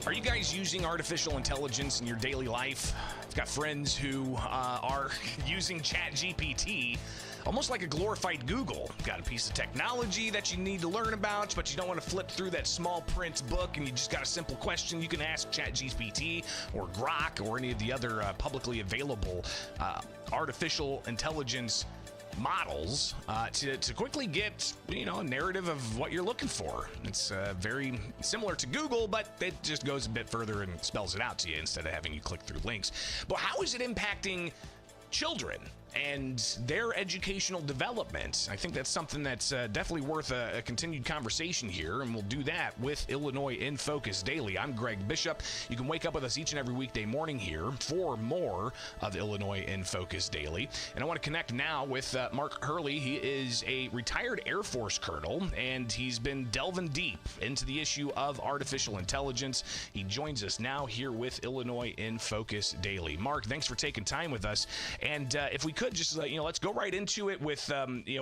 Are you guys using artificial intelligence in your daily life? I've got friends who are using ChatGPT almost like a glorified Google. Got a piece of technology that you need to learn about, but you don't want to flip through that small print book, and you just got a simple question you can ask ChatGPT or Grok or any of the other publicly available artificial intelligence models to quickly get a narrative of what you're looking for. It's very similar to Google, but it just goes a bit further and spells it out to you instead of having you click through links. But how is it impacting children and their educational development? I think that's something that's definitely worth a continued conversation here, and we'll do that with Illinois in Focus Daily. I'm Greg Bishop. You can wake up with us each and every weekday morning here for more of Illinois in Focus Daily. And I want to connect now with Mark Hurley. He is a retired Air Force colonel, and he's been delving deep into the issue of artificial intelligence. He joins us now here with Illinois in Focus Daily. Mark, thanks for taking time with us. And if we could just let's go right into it with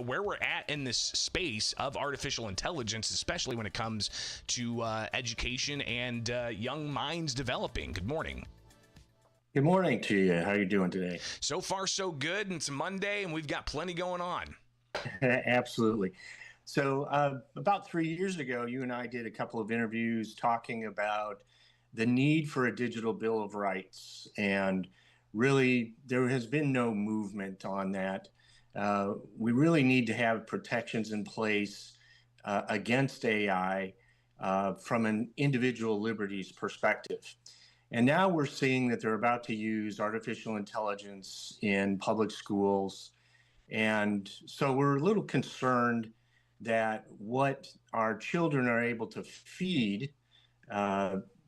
where we're at in this space of artificial intelligence, especially when it comes to education and young minds developing. Good morning. Good morning to you. How are you doing today? So far, so good. And it's a Monday, and we've got plenty going on. Absolutely. So about 3 years ago, you and I did a couple of interviews talking about the need for a digital Bill of Rights, and really, there has been no movement on that. We really need to have protections in place against AI from an individual liberties perspective. And now we're seeing that they're about to use artificial intelligence in public schools. And so we're a little concerned that what our children are able to feed,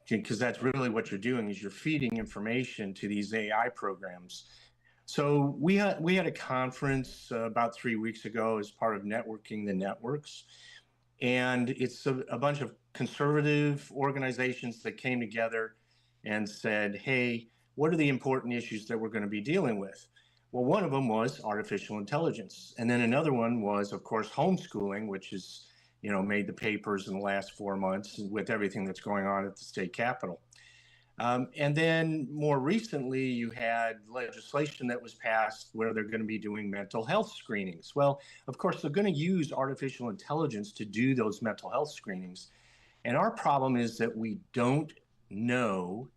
because that's really what you're doing, is you're feeding information to these AI programs. So we had a conference about 3 weeks ago as part of Networking the Networks, and it's a bunch of conservative organizations that came together and said, hey, what are the important issues that we're going to be dealing with? Well, one of them was artificial intelligence, and then another one was, of course, homeschooling, which is made the papers in the last 4 months with everything that's going on at the state capitol. And then more recently, you had legislation that was passed where they're going to be doing mental health screenings. Well, of course, they're going to use artificial intelligence to do those mental health screenings. And our problem is that we don't know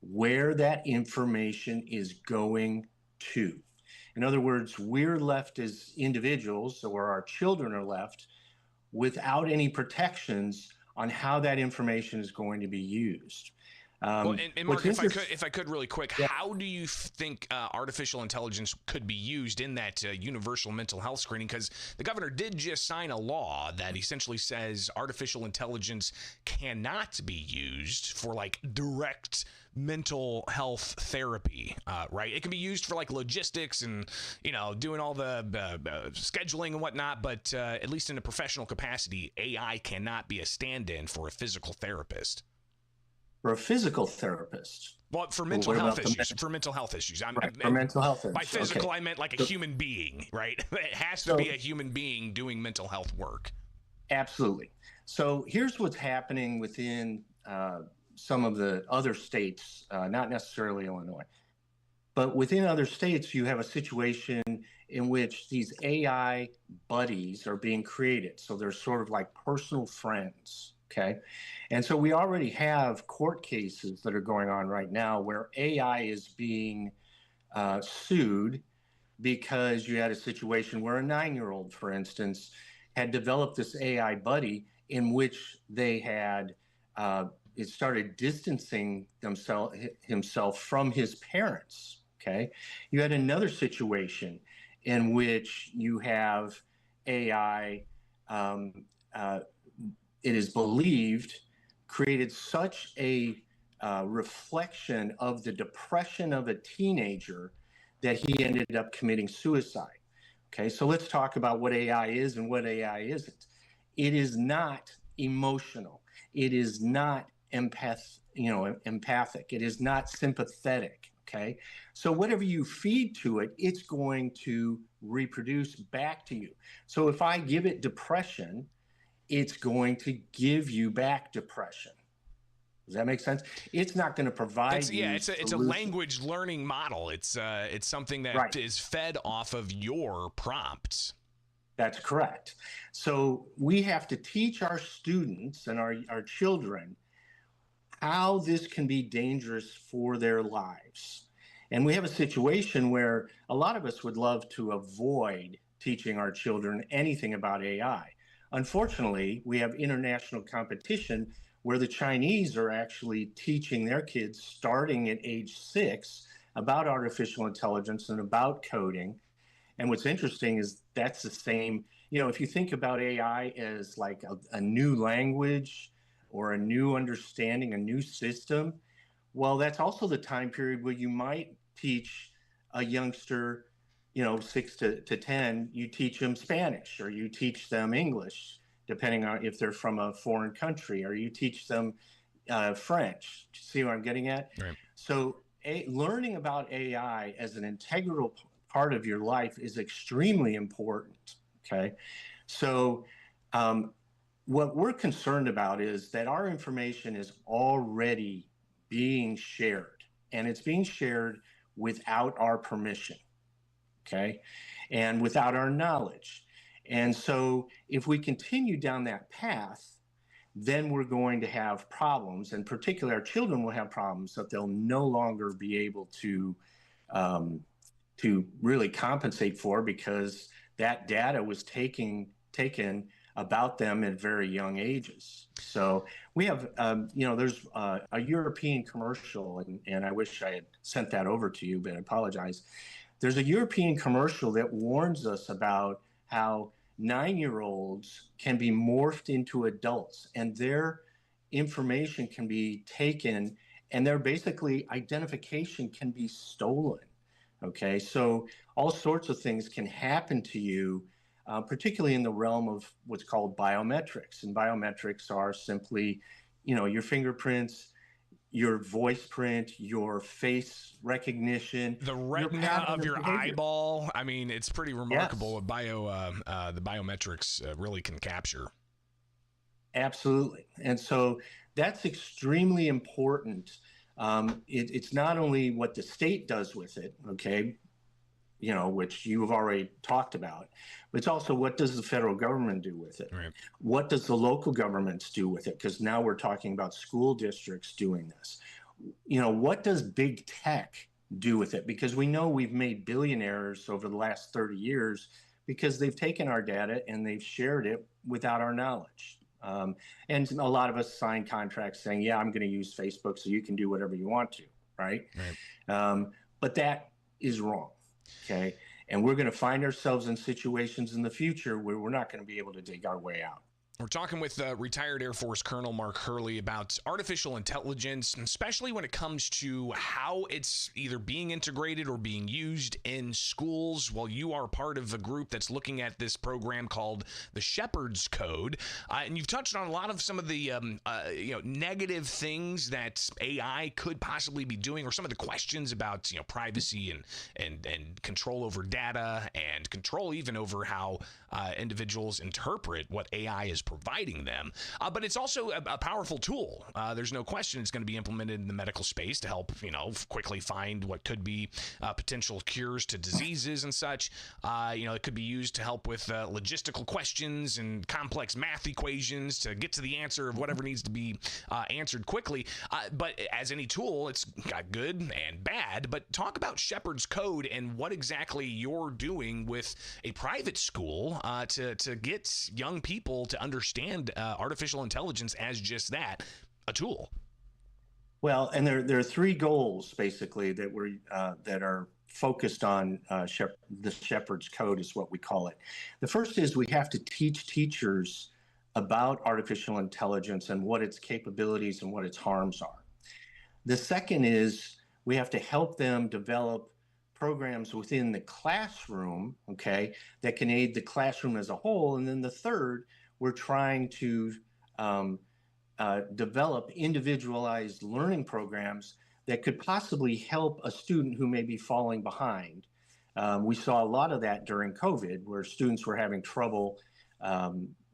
where that information is going to. In other words, we're left as individuals, or our children are left without any protections on how that information is going to be used. Well, and Mark, if I could really quick, yeah. How do you think artificial intelligence could be used in that universal mental health screening? Because the governor did just sign a law that essentially says artificial intelligence cannot be used for like direct mental health therapy, right? It can be used for like logistics and, doing all the scheduling and whatnot, but at least in a professional capacity, AI cannot be a stand-in for a physical therapist. For a physical therapist? Well, for mental health issues. For mental health issues. For mental health issues. By physical, okay. I meant like a human being, right? It has to be a human being doing mental health work. Absolutely. So here's what's happening within some of the other states, not necessarily Illinois, but within other states, you have a situation in which these AI buddies are being created. So they're sort of like personal friends. Okay. And so we already have court cases that are going on right now where AI is being sued because you had a situation where a 9-year-old, for instance, had developed this AI buddy in which they had it started distancing himself from his parents. Okay. You had another situation in which you have AI, it is believed, created such a reflection of the depression of a teenager that he ended up committing suicide. Okay, so let's talk about what AI is and what AI isn't. It is not emotional. It is not empathic. It is not sympathetic. Okay, so whatever you feed to it, it's going to reproduce back to you. So if I give it depression, it's going to give you back depression. Does that make sense? It's not going to provide you it's a language learning model. It's something that is fed off of your prompts. That's correct. So we have to teach our students and our children how this can be dangerous for their lives. And we have a situation where a lot of us would love to avoid teaching our children anything about AI. Unfortunately, we have international competition where the Chinese are actually teaching their kids starting at age 6 about artificial intelligence and about coding. And what's interesting is that's the same, if you think about AI as like a new language or a new understanding, a new system, well, that's also the time period where you might teach a youngster, 6 to 10, you teach them Spanish or you teach them English, depending on if they're from a foreign country, or you teach them French. See what I'm getting at? Right. So learning about AI as an integral part of your life is extremely important. Okay. So what we're concerned about is that our information is already being shared, and it's being shared without our permission. Okay. And without our knowledge. And so if we continue down that path, then we're going to have problems, and particularly our children will have problems that they'll no longer be able to really compensate for, because that data was taken about them at very young ages. So we have, there's a European commercial, and I wish I had sent that over to you, but I apologize. There's a European commercial that warns us about how 9-year-olds can be morphed into adults, and their information can be taken, and their basically identification can be stolen. Okay, so all sorts of things can happen to you, particularly in the realm of what's called biometrics. And biometrics are simply, your fingerprints, your voice print, your face recognition, the retina of your eyeball. I mean, it's pretty remarkable what the biometrics really can capture. Absolutely. And so that's extremely important. It's not only what the state does with it, okay, which you've already talked about, but it's also what does the federal government do with it? Right. What does the local governments do with it? Because now we're talking about school districts doing this. What does big tech do with it? Because we know we've made billionaires over the last 30 years because they've taken our data and they've shared it without our knowledge. And a lot of us sign contracts saying, yeah, I'm going to use Facebook so you can do whatever you want to, right? But that is wrong, okay? And we're going to find ourselves in situations in the future where we're not going to be able to dig our way out. We're talking with retired Air Force Colonel Mark Hurley about artificial intelligence, and especially when it comes to how it's either being integrated or being used in schools. Well, you are part of a group that's looking at this program called the Shepherd's Code, and you've touched on a lot of some of the negative things that AI could possibly be doing, or some of the questions about privacy and control over data, and control even over how individuals interpret what AI is providing them. But it's also a powerful tool. There's no question it's going to be implemented in the medical space to help, quickly find what could be potential cures to diseases and such. It could be used to help with logistical questions and complex math equations to get to the answer of whatever needs to be answered quickly. But as any tool, it's got good and bad. But talk about Shepherd's Code and what exactly you're doing with a private school to get young people to understand artificial intelligence as just that, a tool. Well, and there are 3 goals basically that are focused on the Shepherd's Code is what we call it. The first is we have to teach teachers about artificial intelligence and what its capabilities and what its harms are. The second is we have to help them develop programs within the classroom, okay, that can aid the classroom as a whole. And then the third, we're trying to develop individualized learning programs that could possibly help a student who may be falling behind. We saw a lot of that during COVID, where students were having trouble,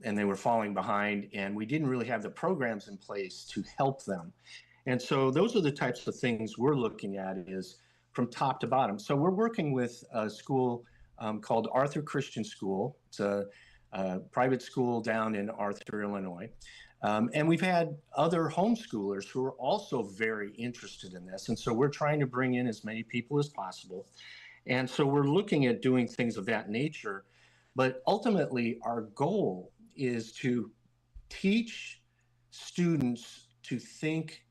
and they were falling behind, and we didn't really have the programs in place to help them. And so those are the types of things we're looking at, is from top to bottom. So we're working with a school called Arthur Christian School. It's a private school down in Arthur, Illinois. And we've had other homeschoolers who are also very interested in this. And so we're trying to bring in as many people as possible. And so we're looking at doing things of that nature. But ultimately, our goal is to teach students to think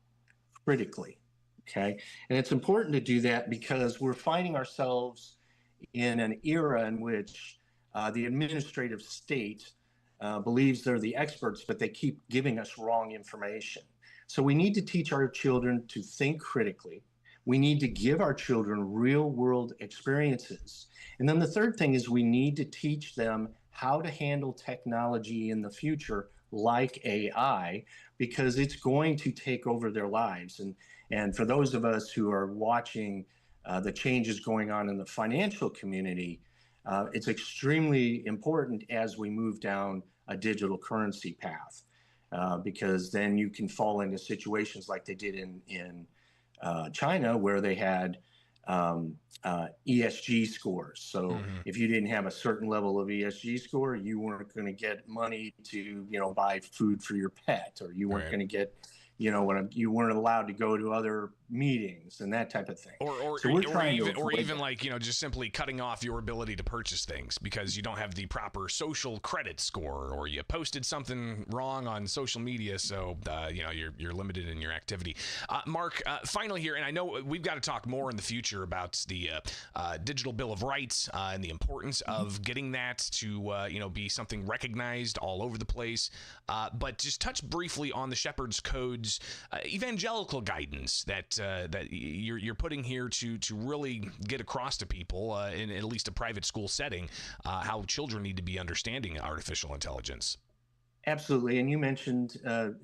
critically. Okay. And it's important to do that because we're finding ourselves in an era in which the administrative state believes they're the experts, but they keep giving us wrong information. So we need to teach our children to think critically. We need to give our children real world experiences. And then the third thing is we need to teach them how to handle technology in the future, like AI, because it's going to take over their lives. And for those of us who are watching the changes going on in the financial community, it's extremely important as we move down a digital currency path, because then you can fall into situations like they did in China, where they had ESG scores. So if you didn't have a certain level of ESG score, you weren't going to get money to, buy food for your pet, or you weren't going to get, you weren't allowed to go to other meetings and that type of thing. Or even like, just simply cutting off your ability to purchase things because you don't have the proper social credit score, or you posted something wrong on social media. So, you're limited in your activity. Mark, finally here, and I know we've got to talk more in the future about the digital Bill of Rights and the importance of getting that to, be something recognized all over the place. But just touch briefly on the Shepherd's Code's evangelical guidance that you're putting here to really get across to people in at least a private school setting how children need to be understanding artificial intelligence. Absolutely. And you mentioned, the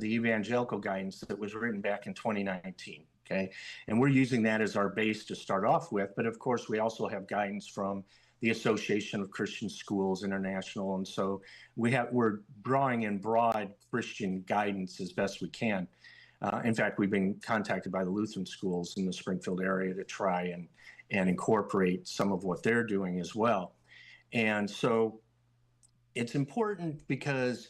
evangelical guidance that was written back in 2019. Okay. And we're using that as our base to start off with. But of course, we also have guidance from the Association of Christian Schools International. And so we're drawing in broad Christian guidance as best we can. In fact, we've been contacted by the Lutheran schools in the Springfield area to try and incorporate some of what they're doing as well. And so it's important because,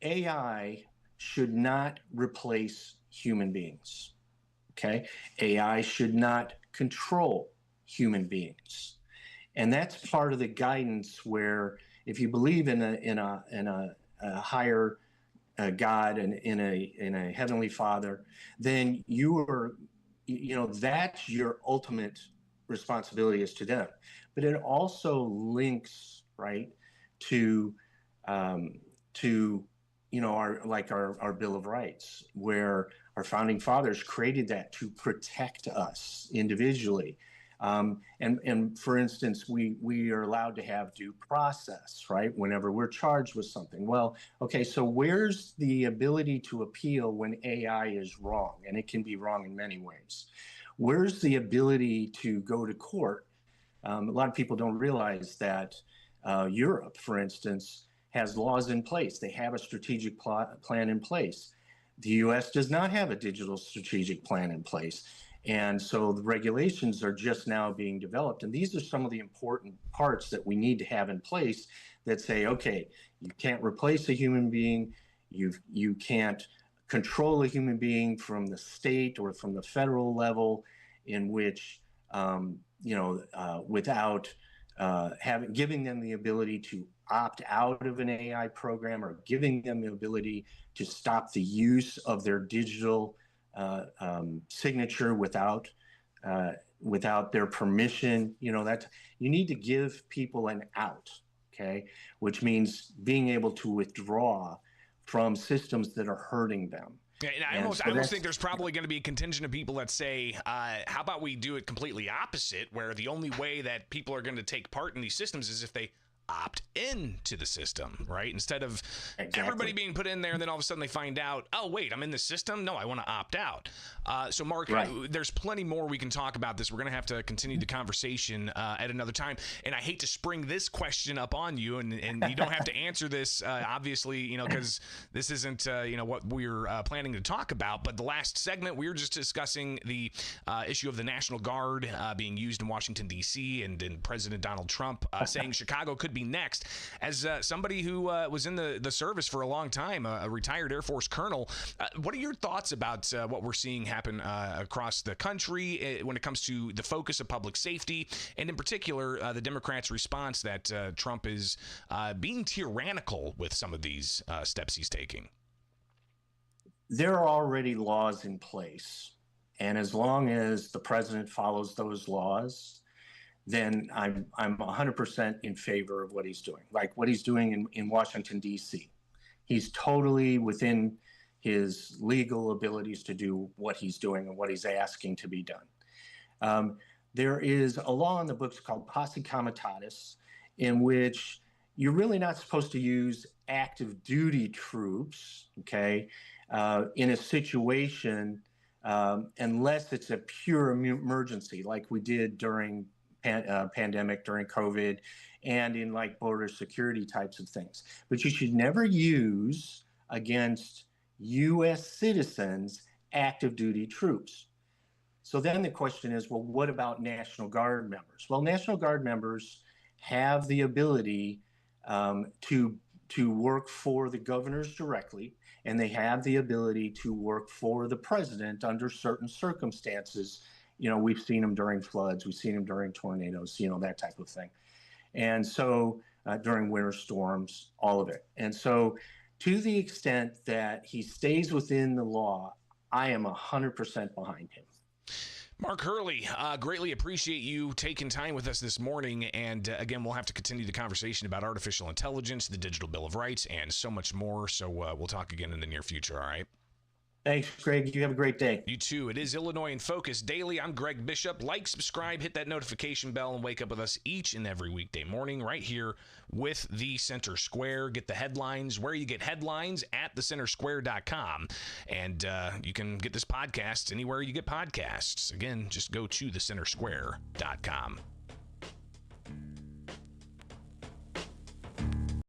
AI should not replace human beings. Okay. AI should not control human beings. And that's part of the guidance where if you believe in a higher God and in a heavenly Father, then that's your ultimate responsibility is to them. But it also links right to our Bill of Rights, where our founding fathers created that to protect us individually. And for instance, we are allowed to have due process, right? Whenever we're charged with something. Well, okay, so where's the ability to appeal when AI is wrong? And it can be wrong in many ways. Where's the ability to go to court? A lot of people don't realize that Europe, for instance, has laws in place. They have a strategic plan in place. The U.S. does not have a digital strategic plan in place. And so the regulations are just now being developed. And these are some of the important parts that we need to have in place that say, okay, you can't replace a human being. You can't control a human being from the state or from the federal level, in which, without giving them the ability to opt out of an AI program, or giving them the ability to stop the use of their digital signature without their permission. That you need to give people an out, okay, which means being able to withdraw from systems that are hurting them. Yeah, and I almost think there's probably going to be a contingent of people that say, how about we do it completely opposite, where the only way that people are going to take part in these systems is if they opt into the system, right? Instead of Exactly. everybody being put in there and then all of a sudden they find out, oh, wait, I'm in the system? No, I want to opt out. So, Mark, Right. there's plenty more we can talk about this. We're going to have to continue the conversation at another time. And I hate to spring this question up on you, and you don't have to answer this, obviously, because this isn't, what we're planning to talk about. But the last segment, we were just discussing the issue of the National Guard being used in Washington, D.C., and President Donald Trump saying Chicago could be next. As somebody who was in the service for a long time, a retired Air Force colonel, what are your thoughts about what we're seeing happen across the country when it comes to the focus of public safety, and in particular, the Democrats' response that Trump is being tyrannical with some of these steps he's taking? There are already laws in place. And as long as the president follows those laws, then I'm 100% in favor of what he's doing. Like what he's doing in Washington, D.C. He's totally within his legal abilities to do what he's doing and what he's asking to be done. There is a law in the books called Posse Comitatus, in which you're really not supposed to use active duty troops, okay, in a situation unless it's a pure emergency, like we did during pandemic, during COVID, and in like border security types of things. But you should never use against U.S. citizens active duty troops. So then the question is, well, what about National Guard members? Well, National Guard members have the ability to work for the governors directly, and they have the ability to work for the president under certain circumstances. We've seen them during floods, we've seen them during tornadoes, that type of thing. And so during winter storms, all of it. And so to the extent that he stays within the law, I am 100% behind him. Mark Hurley, greatly appreciate you taking time with us this morning. And again, we'll have to continue the conversation about artificial intelligence, the Digital Bill of Rights, and so much more. So we'll talk again in the near future. All right. Thanks, Greg. You have a great day. You too. It is Illinois in Focus Daily. I'm Greg Bishop. Like, subscribe, hit that notification bell, and wake up with us each and every weekday morning right here with the Center Square. Get the headlines where you get headlines at thecentersquare.com. And you can get this podcast anywhere you get podcasts. Again, just go to thecentersquare.com.